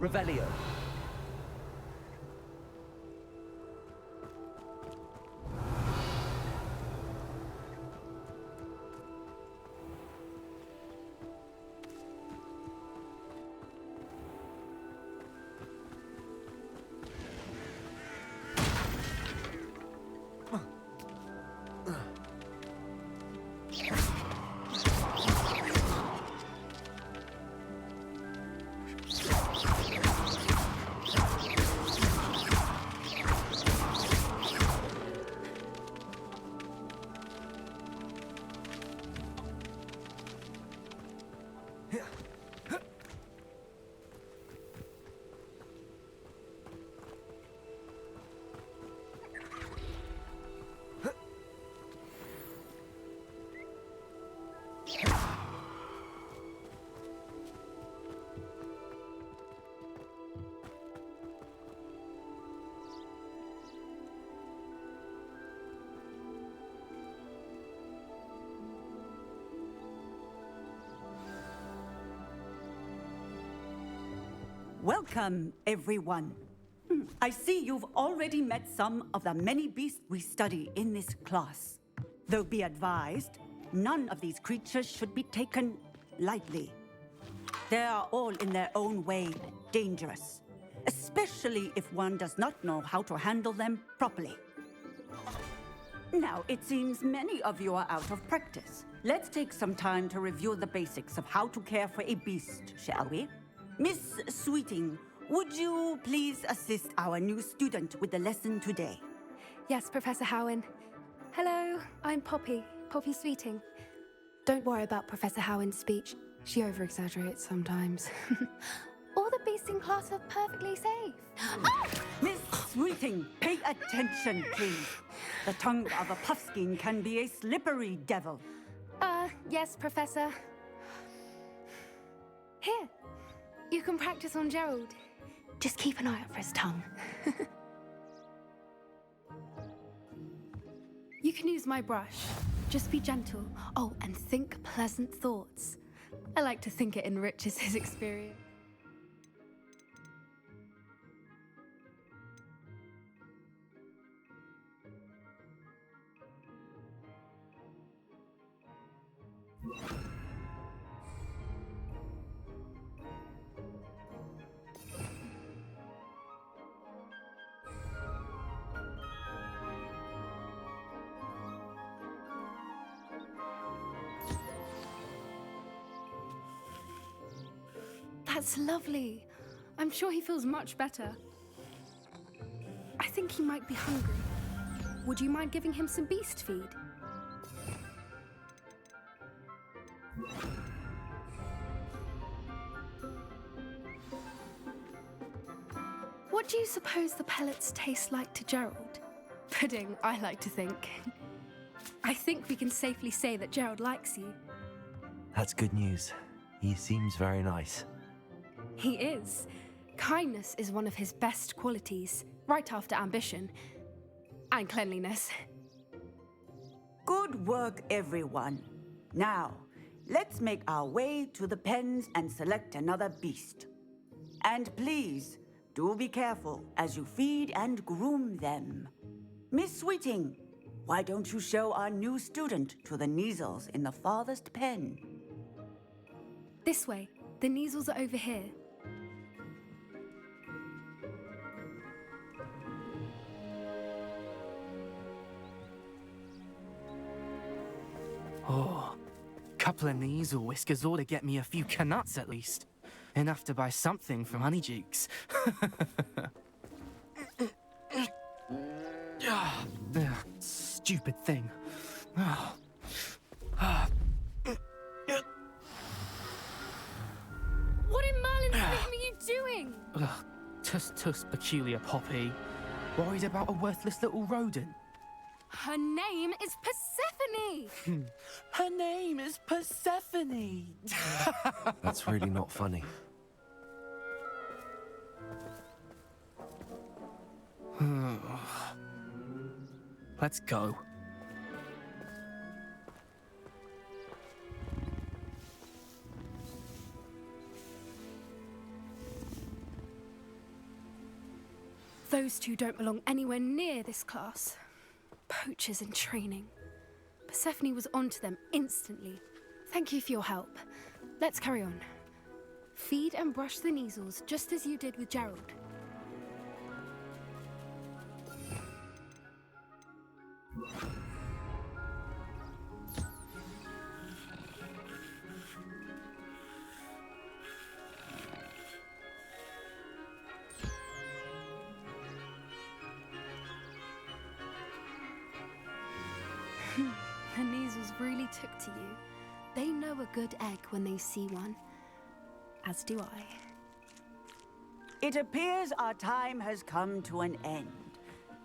Revelio. Welcome, everyone. I see you've already met some of the many beasts we study in this class. Though be advised, none of these creatures should be taken lightly. They are all in their own way dangerous, especially if one does not know how to handle them properly. Now, it seems many of you are out of practice. Let's take some time to review the basics of how to care for a beast, shall we? Miss Sweeting, would you please assist our new student with the lesson today? Yes, Professor Howen. Hello, I'm Poppy Sweeting. Don't worry about Professor Howen's speech. She over-exaggerates sometimes. All the beasts in class are perfectly safe. Miss Sweeting, pay attention, please. The tongue of a puffskein can be a slippery devil. Yes, Professor. Here, you can practice on Gerald. Just keep an eye out for his tongue. You can use my brush. Just be gentle. Oh, and think pleasant thoughts. I like to think it enriches his experience. That's lovely. I'm sure he feels much better. I think he might be hungry. Would you mind giving him some beast feed? What do you suppose the pellets taste like to Gerald? Pudding, I like to think. I think we can safely say that Gerald likes you. That's good news. He seems very nice. He is. Kindness is one of his best qualities, right after ambition. And cleanliness. Good work, everyone. Now, let's make our way to the pens and select another beast. And please, do be careful as you feed and groom them. Miss Sweeting, why don't you show our new student to the Neasels in the farthest pen? This way. The Neasels are over here. Oh, couple of Neasel whiskers ought to get me a few canuts at least. Enough to buy something from Honeydukes. Stupid thing. What in Merlin's name are you doing? Tuss, peculiar Poppy. Worried about a worthless little rodent? Her name is Persephone! Her name is Persephone! That's really not funny. Let's go. Those two don't belong anywhere near this class. Poachers in training. Persephone was onto them instantly. Thank you for your help. Let's carry on. Feed and brush the Neasels just as you did with Gerald. The Neasels really took to you. They know a good egg when they see one. As do I. It appears our time has come to an end.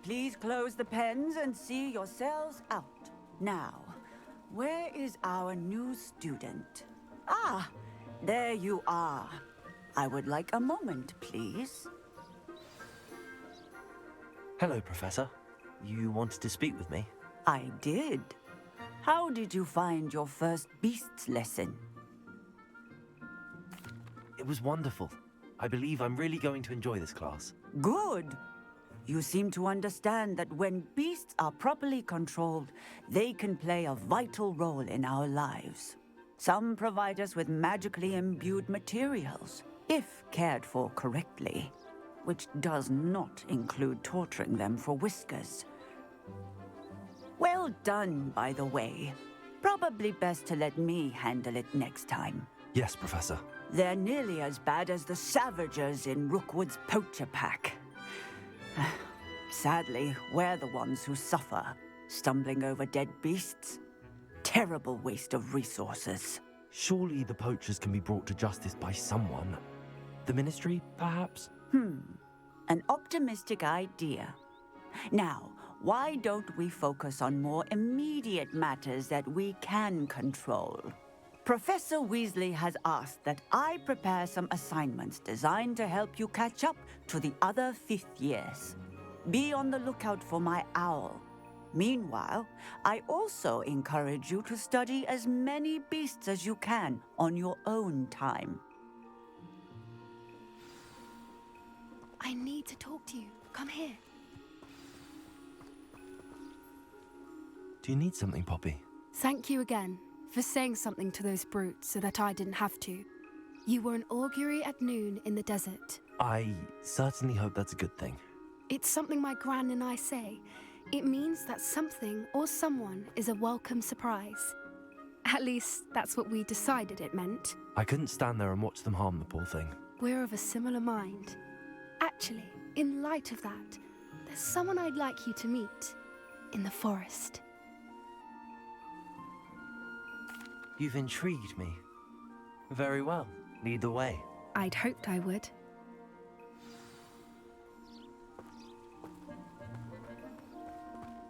Please close the pens and see yourselves out. Now, where is our new student? Ah, there you are. I would like a moment, please. Hello, Professor. You wanted to speak with me? I did. How did you find your first beasts lesson? It was wonderful. I believe I'm really going to enjoy this class. Good. You seem to understand that when beasts are properly controlled, they can play a vital role in our lives. Some provide us with magically imbued materials, if cared for correctly, which does not include torturing them for whiskers. Well done, by the way. Probably best to let me handle it next time. Yes, Professor. They're nearly as bad as the Savagers in Rookwood's poacher pack. Sadly, we're the ones who suffer, stumbling over dead beasts. Terrible waste of resources. Surely the poachers can be brought to justice by someone. The Ministry, perhaps? An optimistic idea. Now, why don't we focus on more immediate matters that we can control? Professor Weasley has asked that I prepare some assignments designed to help you catch up to the other fifth years. Be on the lookout for my owl. Meanwhile, I also encourage you to study as many beasts as you can on your own time. I need to talk to you. Come here. Do you need something, Poppy? Thank you again for saying something to those brutes so that I didn't have to. You were an augury at noon in the desert. I certainly hope that's a good thing. It's something my gran and I say. It means that something or someone is a welcome surprise. At least, that's what we decided it meant. I couldn't stand there and watch them harm the poor thing. We're of a similar mind. Actually, in light of that, there's someone I'd like you to meet. In the forest. You've intrigued me. Very well. Lead the way. I'd hoped I would.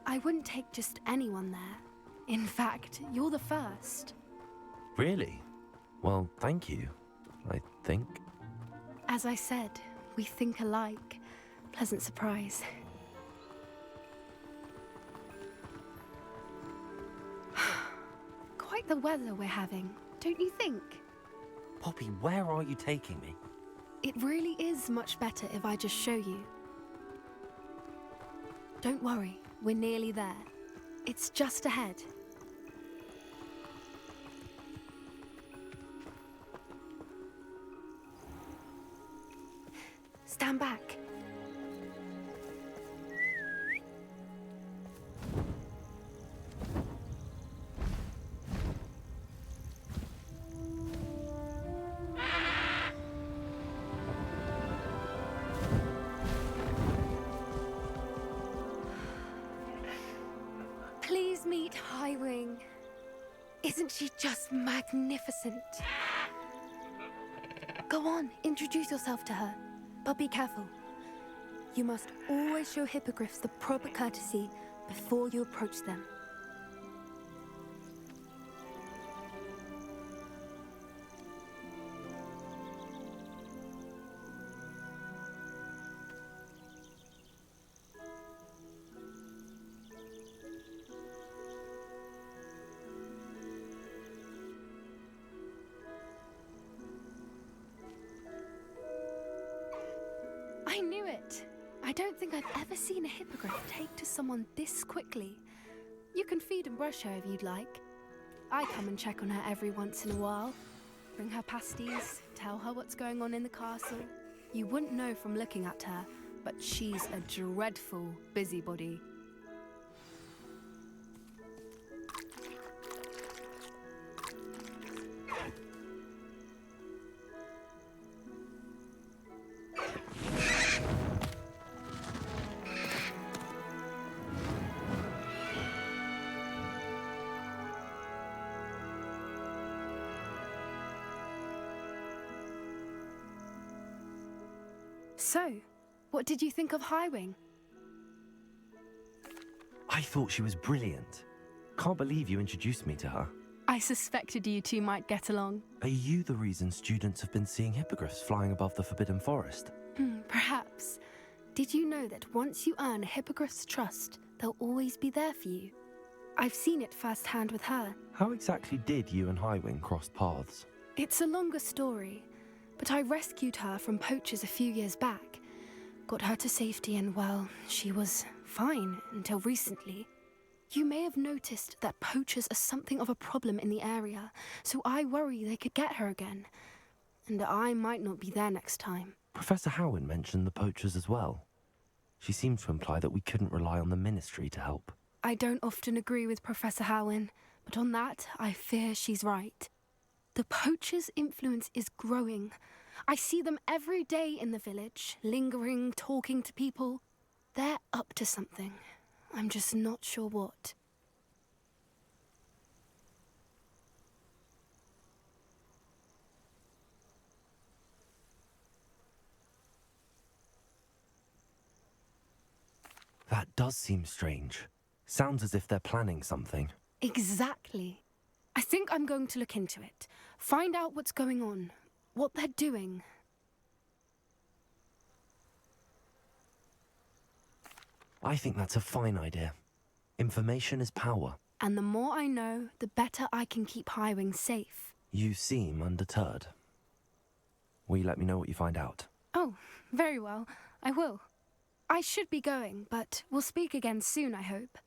I wouldn't take just anyone there. In fact, you're the first. Really? Well, thank you, I think. As I said, we think alike. Pleasant surprise. Quite the weather we're having, don't you think? Poppy, where are you taking me? It really is much better if I just show you. Don't worry, we're nearly there. It's just ahead. Stand back. Please meet Highwing. Isn't she just magnificent? Go on, introduce yourself to her. But be careful. You must always show hippogriffs the proper courtesy before you approach them. I knew it. I don't think I've ever seen a hippogriff take to someone this quickly. You can feed and brush her if you'd like. I come and check on her every once in a while. Bring her pasties, tell her what's going on in the castle. You wouldn't know from looking at her, but she's a dreadful busybody. So, what did you think of Highwing? I thought she was brilliant. Can't believe you introduced me to her. I suspected you two might get along. Are you the reason students have been seeing hippogriffs flying above the Forbidden Forest? Perhaps. Did you know that once you earn a hippogriff's trust, they'll always be there for you? I've seen it firsthand with her. How exactly did you and Highwing cross paths? It's a longer story, but I rescued her from poachers a few years back. Got her to safety and, well, she was fine until recently. You may have noticed that poachers are something of a problem in the area, so I worry they could get her again. And I might not be there next time. Professor Howin mentioned the poachers as well. She seemed to imply that we couldn't rely on the Ministry to help. I don't often agree with Professor Howin, but on that, I fear she's right. The poachers' influence is growing. I see them every day in the village, lingering, talking to people. They're up to something. I'm just not sure what. That does seem strange. Sounds as if they're planning something. Exactly. I think I'm going to look into it. Find out what's going on, what they're doing. I think that's a fine idea. Information is power. And the more I know, the better I can keep Highwing safe. You seem undeterred. Will you let me know what you find out? Oh, very well. I will. I should be going, but we'll speak again soon, I hope.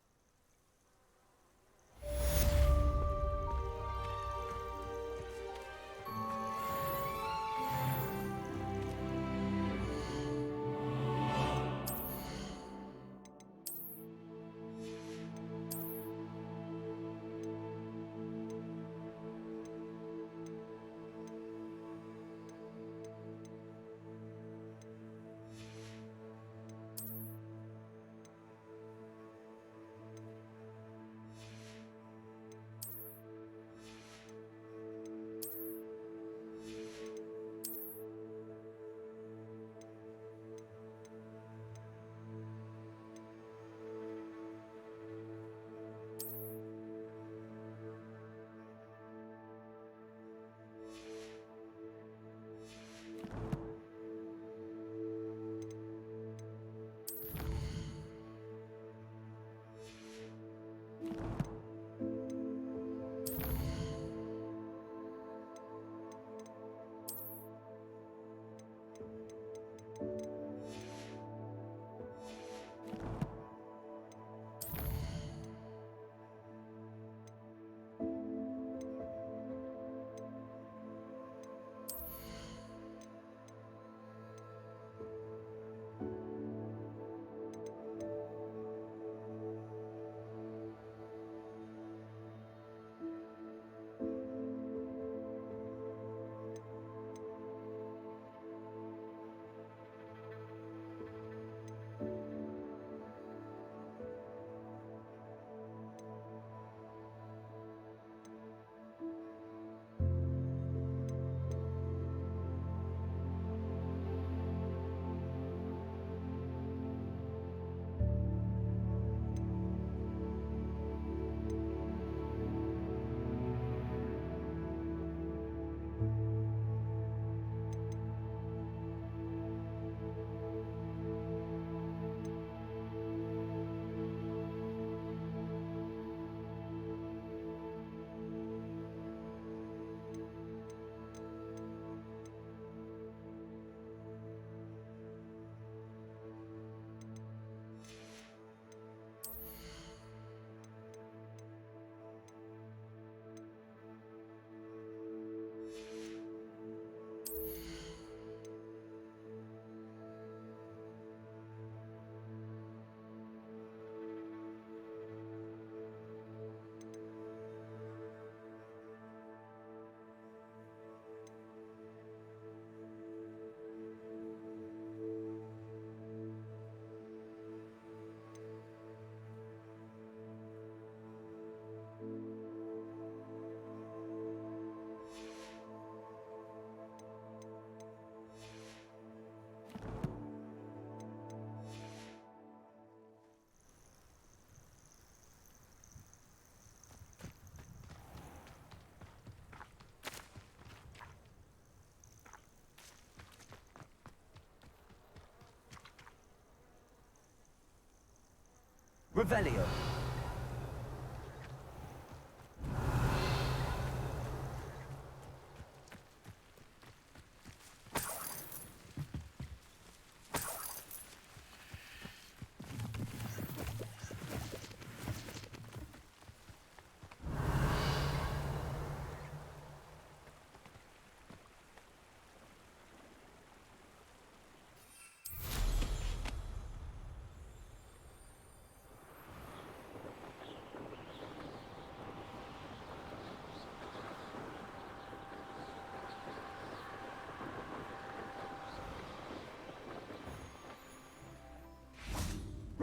Revelio.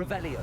Revelio.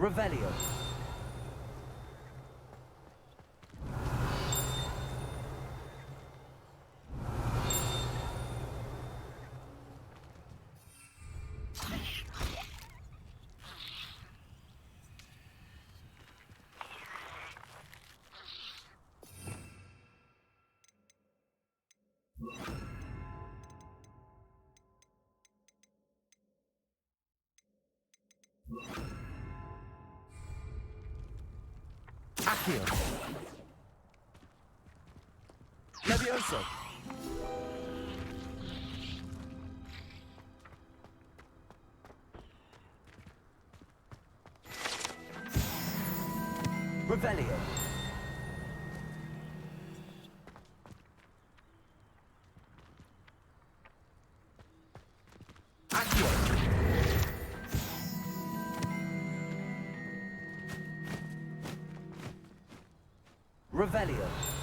Revelio. Accio. Levioso. Revelio. Accio. Revelio.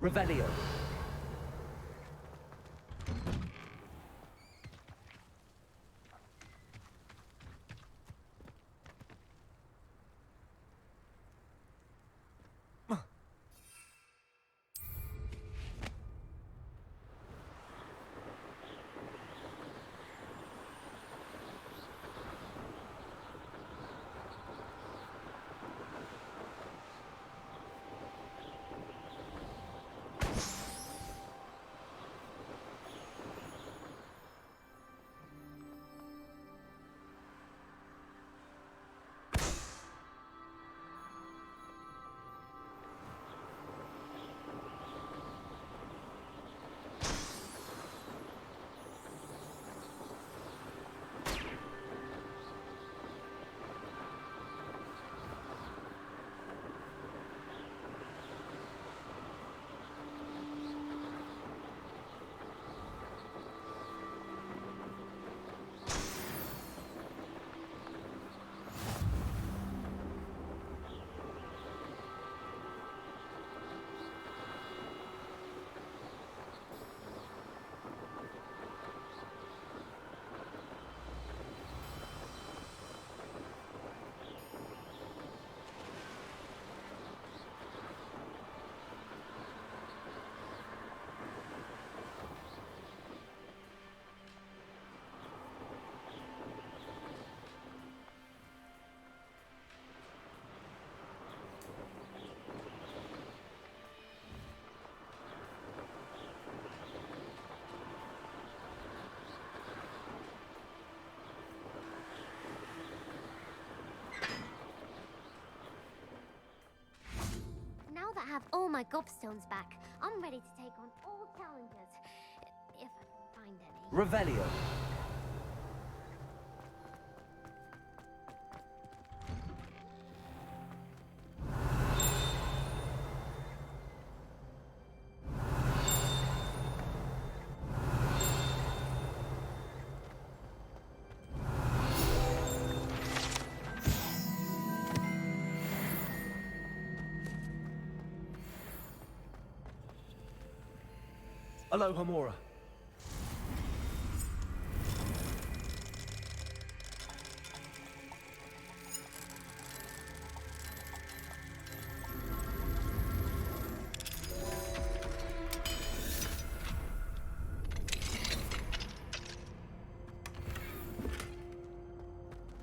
Revelio. my gobstones back, I'm ready to take on all challenges. If I can find any. Revelio. Aloha Mora.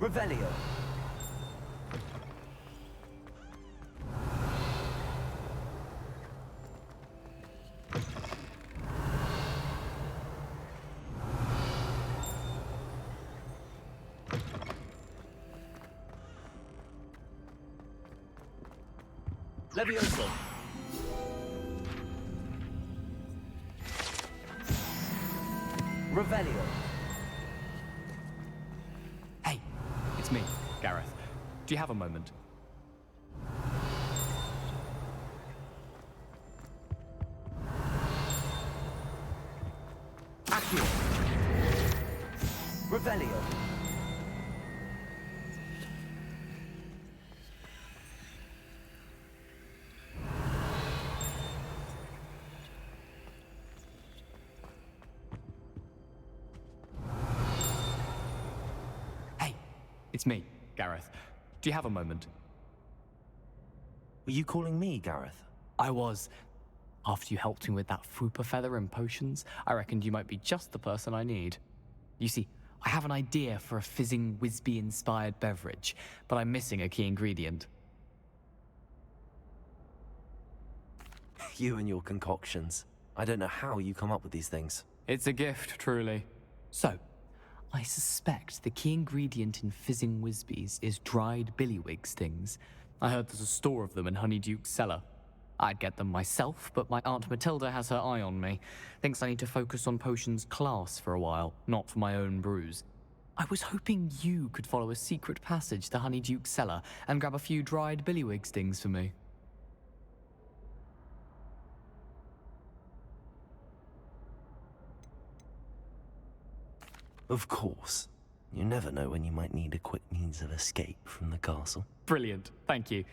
Revelio. Levioso. Revelio. Hey, it's me, Gareth. Do you have a moment? Accio. Revelio. Hey, it's me, Gareth. Do you have a moment? Were you calling me, Gareth? I was. After you helped me with that fupa feather and potions, I reckoned you might be just the person I need. You see, I have an idea for a fizzing Whizbee-inspired beverage, but I'm missing a key ingredient. You and your concoctions. I don't know how you come up with these things. It's a gift, truly. So, I suspect the key ingredient in fizzing Whizbees is dried billywig stings. I heard there's a store of them in Honeyduke's cellar. I'd get them myself, but my Aunt Matilda has her eye on me. Thinks I need to focus on potions class for a while, not for my own brews. I was hoping you could follow a secret passage to Honeyduke's cellar and grab a few dried billywig stings for me. Of course. You never know when you might need a quick means of escape from the castle. Brilliant, thank you.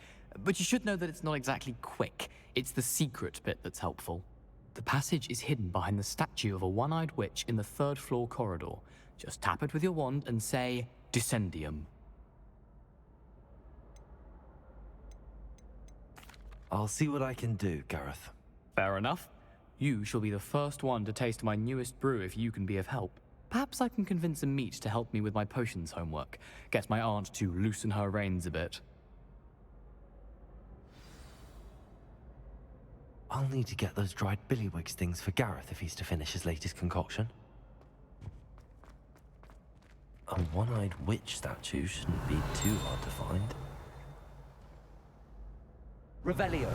But you should know that it's not exactly quick. It's the secret bit that's helpful. The passage is hidden behind the statue of a one-eyed witch in the third-floor corridor. Just tap it with your wand and say, Descendium. I'll see what I can do, Gareth. Fair enough. You shall be the first one to taste my newest brew if you can be of help. Perhaps I can convince a meat to help me with my potions homework. Get my aunt to loosen her reins a bit. I'll need to get those dried billywig stings for Gareth if he's to finish his latest concoction. A one-eyed witch statue shouldn't be too hard to find. Revelio.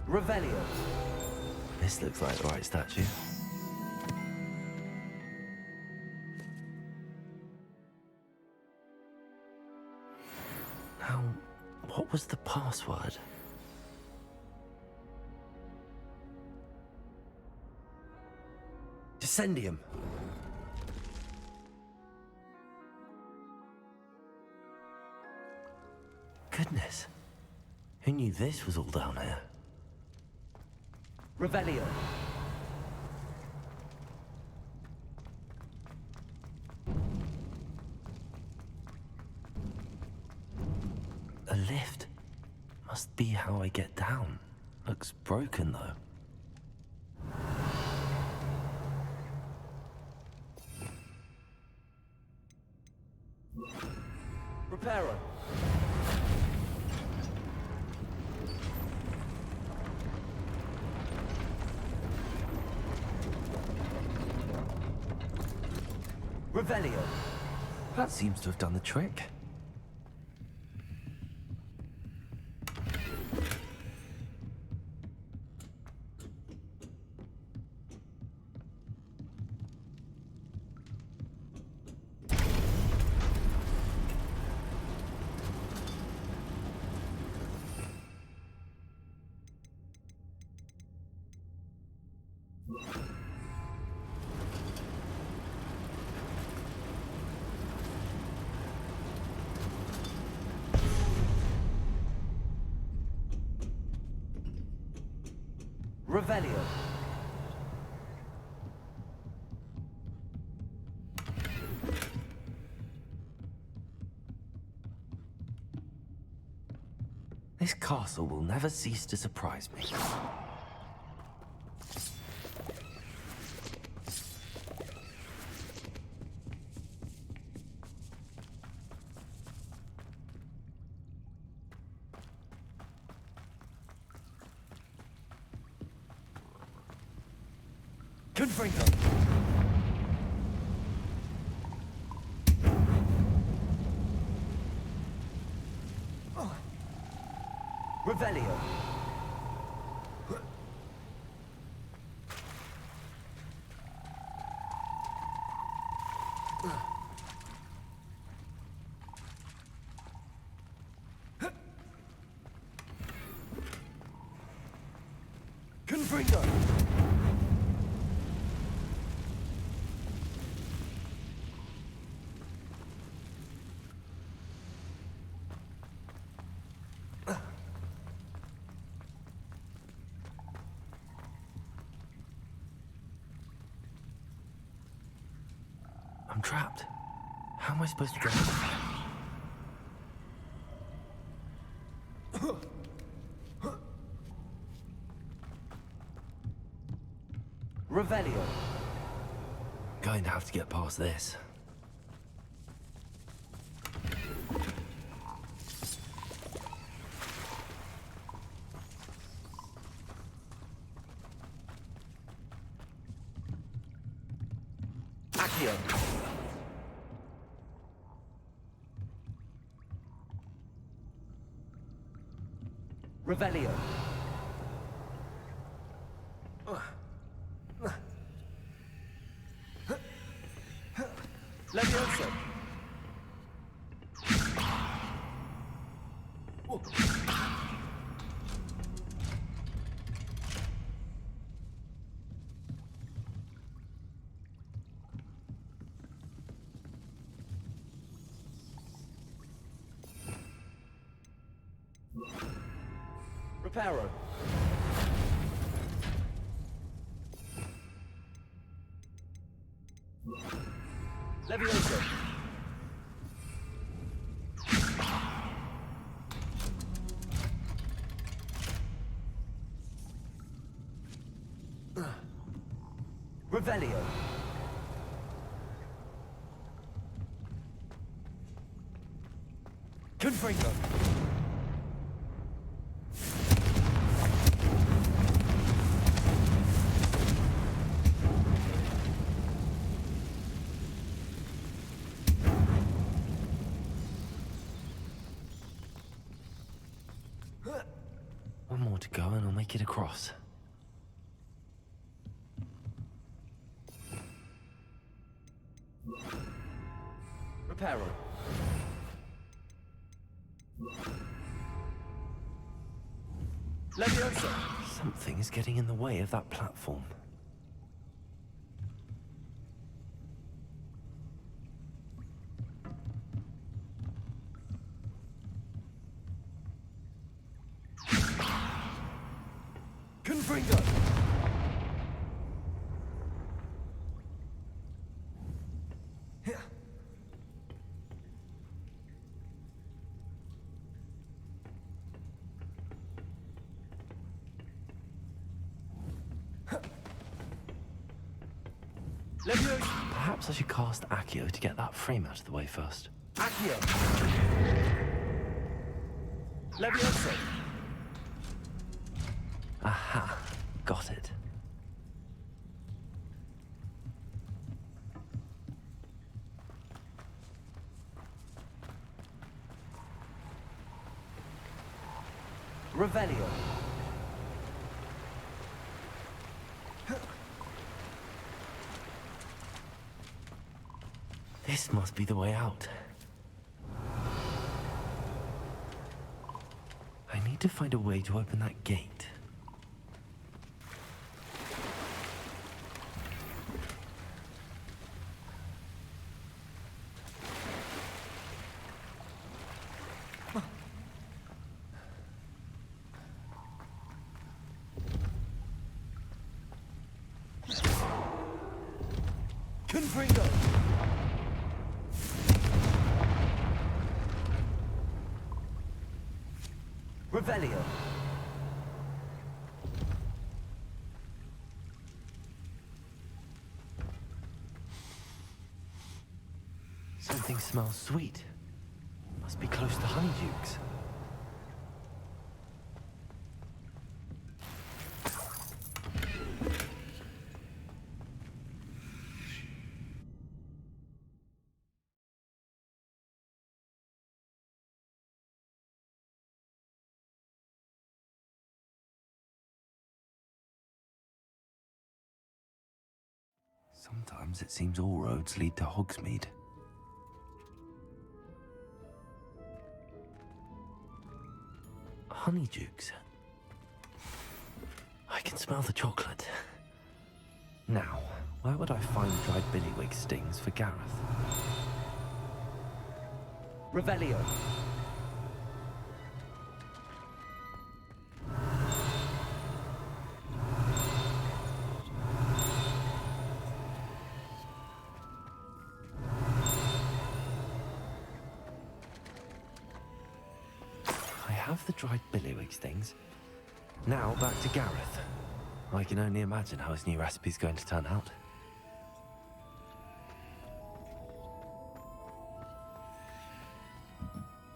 Revelio. This looks like the right statue. Now, what was the password? Descendium. Goodness. Who knew this was all down here? Revelio. A lift. Must be how I get down. Looks broken though. Repairer. Revelio. That seems to have done the trick. Revelio. This castle will never cease to surprise me. Confringo. Revelio. Confringo. I'm trapped. How am I supposed to get out of here? Revelio. Going to have to get past this. Accio. Revelio. Levioso. Reparo. Levioso. Revelio. Confringo. One more to go and I'll make it across. Reparo. Levioso. Something is getting in the way of that platform. Confringo. Perhaps I should cast Accio to get that frame out of the way first. Accio. Leviosa. Aha, got it. Revelio. This must be the way out. I need to find a way to open that gate. Confringo. Revelio. Something smells sweet. Must be close to Honeydukes. Sometimes it seems all roads lead to Hogsmeade. Honeydukes. I can smell the chocolate. Now, where would I find dried billywig stings for Gareth? Revelio. I have the dried billywig stings. Now back to Gareth. I can only imagine how his new recipe's going to turn out.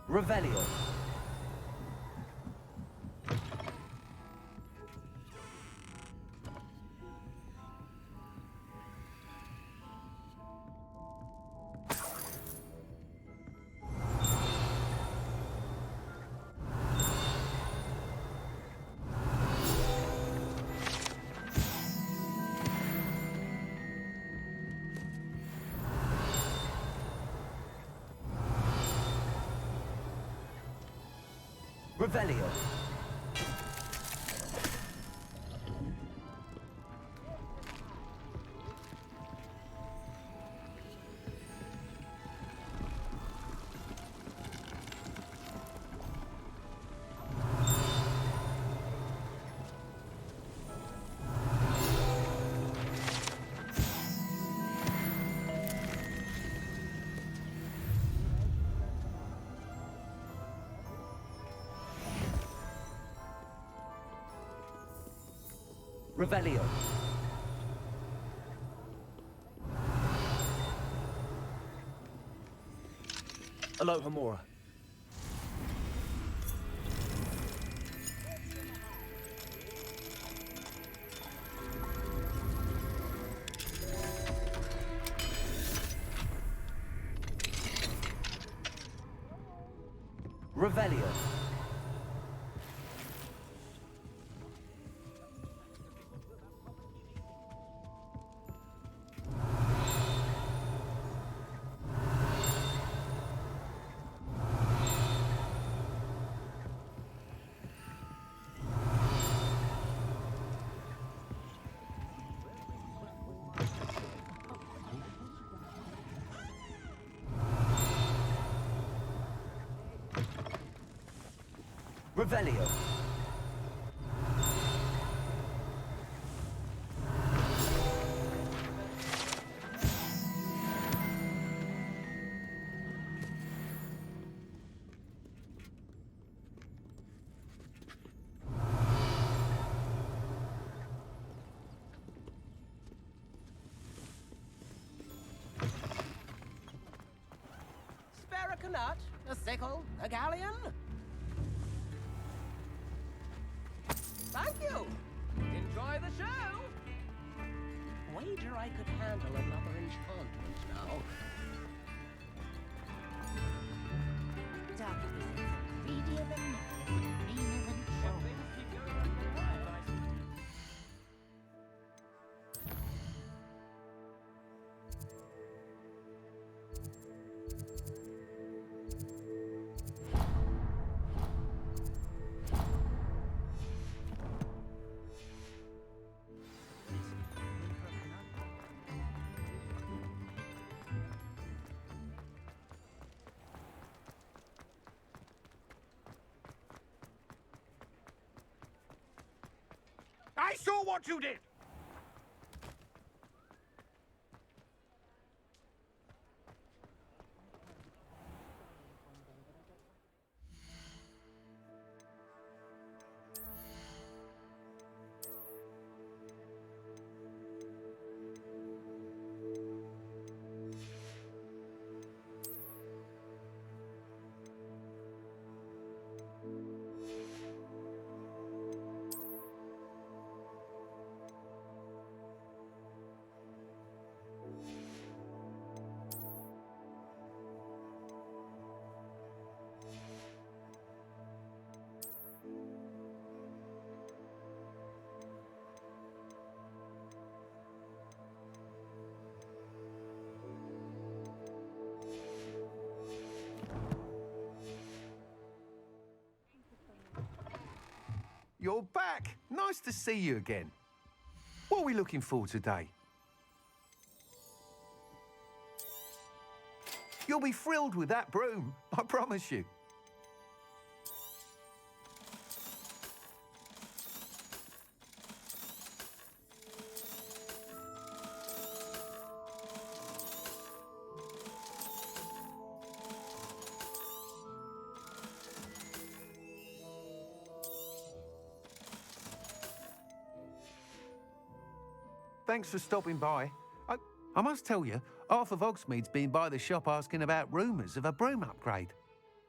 Revelio. Revelio. Revelio. Aloha Mora. Revelio. Revelio. nut, a sickle, a galleon. Thank you. Enjoy the show. Wager I could handle another enchantment now. Darker visits, greedier than knives, meaner than trolls. I saw what you did! You're back. Nice to see you again. What are we looking for today? You'll be thrilled with that broom, I promise you. Thanks for stopping by. I must tell you, half of Hogsmeade's been by the shop asking about rumours of a broom upgrade.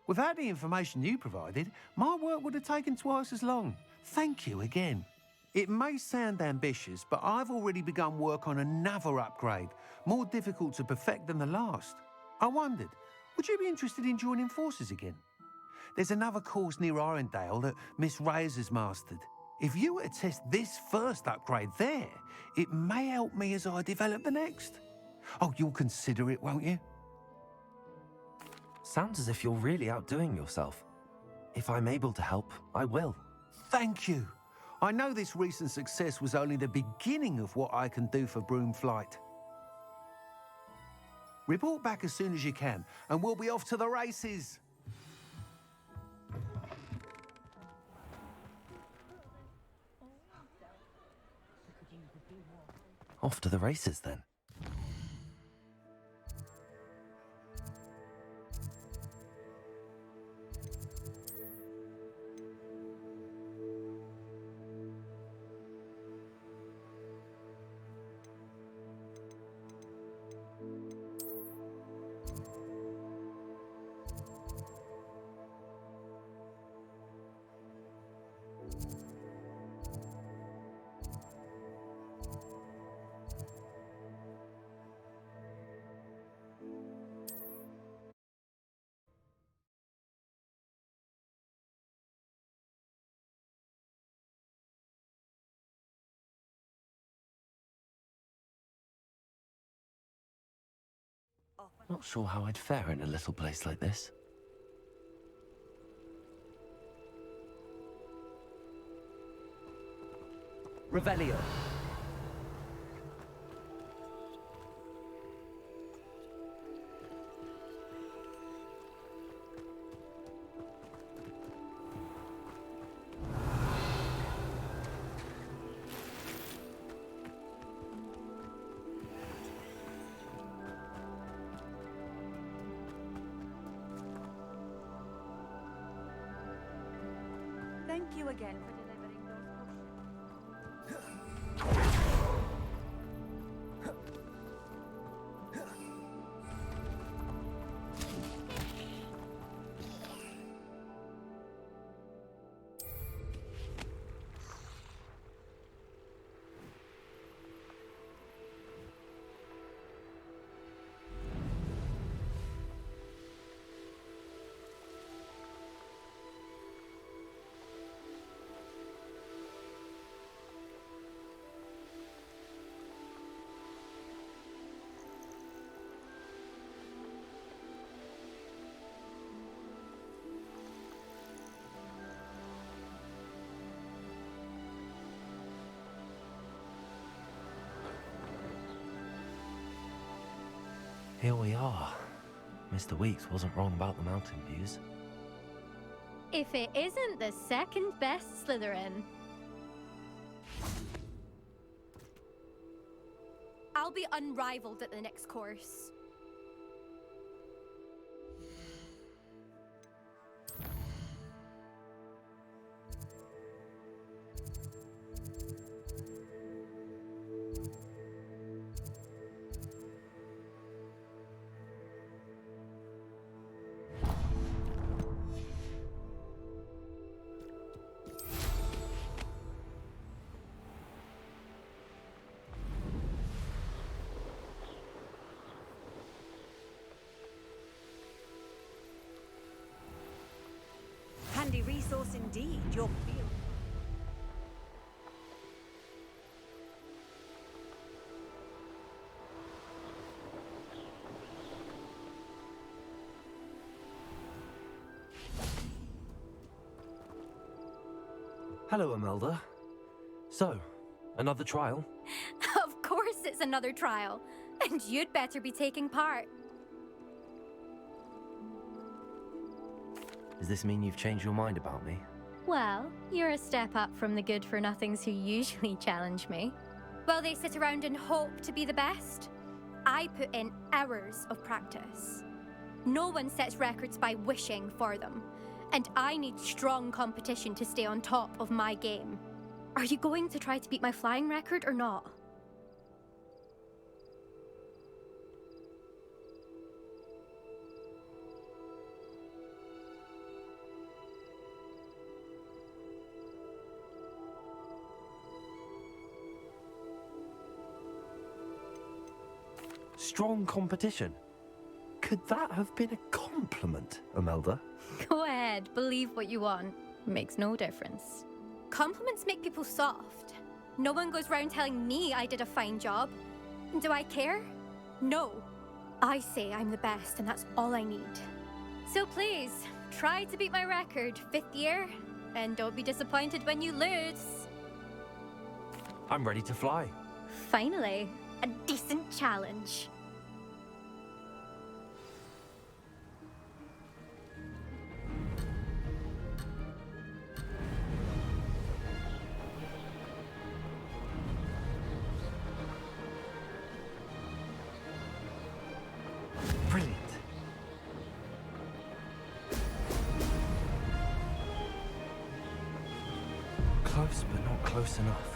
Without the information you provided, my work would have taken twice as long. Thank you again. It may sound ambitious, but I've already begun work on another upgrade, more difficult to perfect than the last. I wondered, would you be interested in joining forces again? There's another course near Irondale that Miss Reyes has mastered. If you were to test this first upgrade there, it may help me as I develop the next. Oh, you'll consider it, won't you? Sounds as if you're really outdoing yourself. If I'm able to help, I will. Thank you. I know this recent success was only the beginning of what I can do for broom flight. Report back as soon as you can, and we'll be off to the races. Off to the races, then. Not sure how I'd fare in a little place like this. Revelio. Thank you again for delivering those potions. we are. Mr. Weeks wasn't wrong about the mountain views. If it isn't the second best Slytherin. I'll be unrivaled at the next course. Handy resource indeed, your field. Hello, Imelda. So, another trial? Of course it's another trial. And you'd better be taking part. Does this mean you've changed your mind about me? Well, you're a step up from the good-for-nothings who usually challenge me. While they sit around and hope to be the best, I put in hours of practice. No one sets records by wishing for them, and I need strong competition to stay on top of my game. Are you going to try to beat my flying record or not? Strong competition? Could that have been a compliment, Imelda? Go ahead, believe what you want. Makes no difference. Compliments make people soft. No one goes round telling me I did a fine job. Do I care? No. I say I'm the best and that's all I need. So please, try to beat my record 5th year, and don't be disappointed when you lose. I'm ready to fly. Finally, a decent challenge. Brilliant. Close, but not close enough.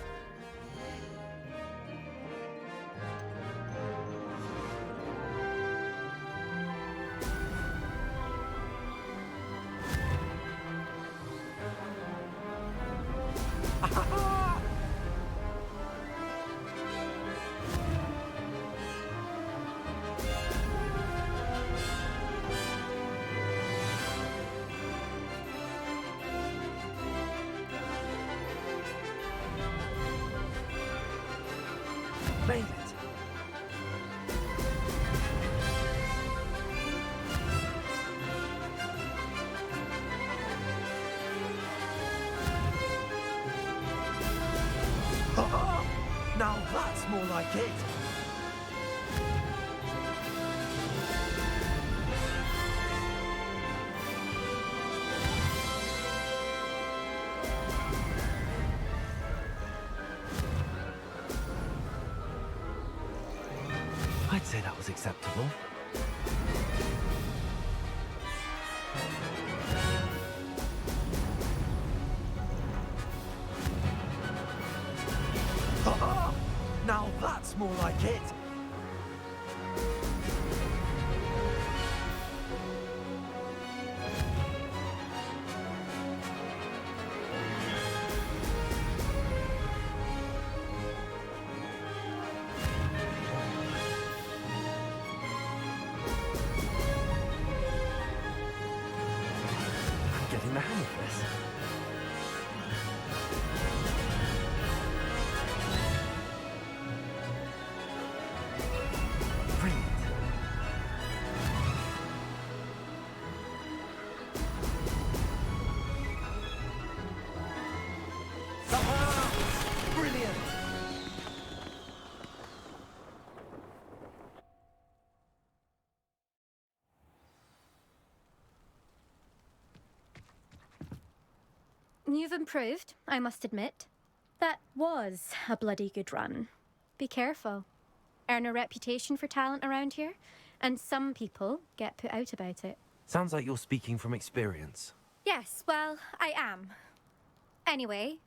Made it. Now that's more like it. I'd say that was acceptable. Now that's more like it. I'm getting the hang of this. you've improved, I must admit. That was a bloody good run. Be careful. Earn a reputation for talent around here, and some people get put out about it. Sounds like you're speaking from experience. Yes, well, I am. Anyway,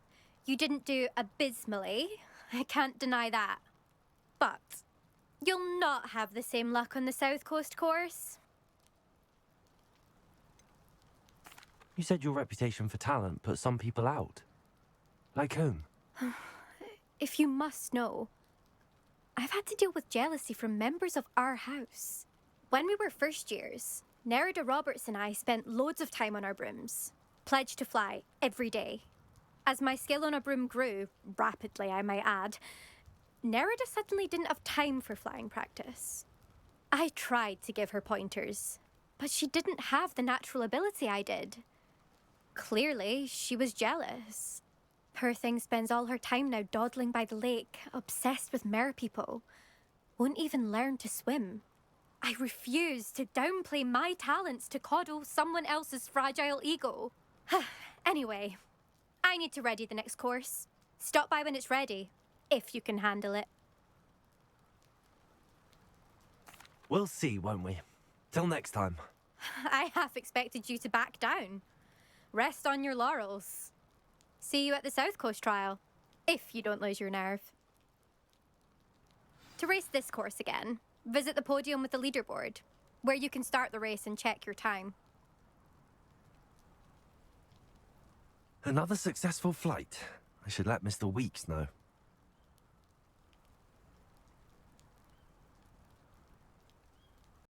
you didn't do abysmally. I can't deny that. But you'll not have the same luck on the South Coast course. You said your reputation for talent put some people out. Like whom? If you must know, I've had to deal with jealousy from members of our house. When we were first years, Nerida Roberts and I spent loads of time on our brooms, pledged to fly every day. As my skill on a broom grew, rapidly I might add, Nerida suddenly didn't have time for flying practice. I tried to give her pointers, but she didn't have the natural ability I did. Clearly, she was jealous. Poor thing spends all her time now dawdling by the lake, obsessed with merpeople. Won't even learn to swim. I refuse to downplay my talents to coddle someone else's fragile ego. Anyway, I need to ready the next course. Stop by when it's ready, if you can handle it. We'll see, won't we? Till next time. I half expected you to back down. Rest on your laurels. See you at the South Coast trial, if you don't lose your nerve. To race this course again, visit the podium with the leaderboard, where you can start the race and check your time. Another successful flight. I should let Mr. Weeks know.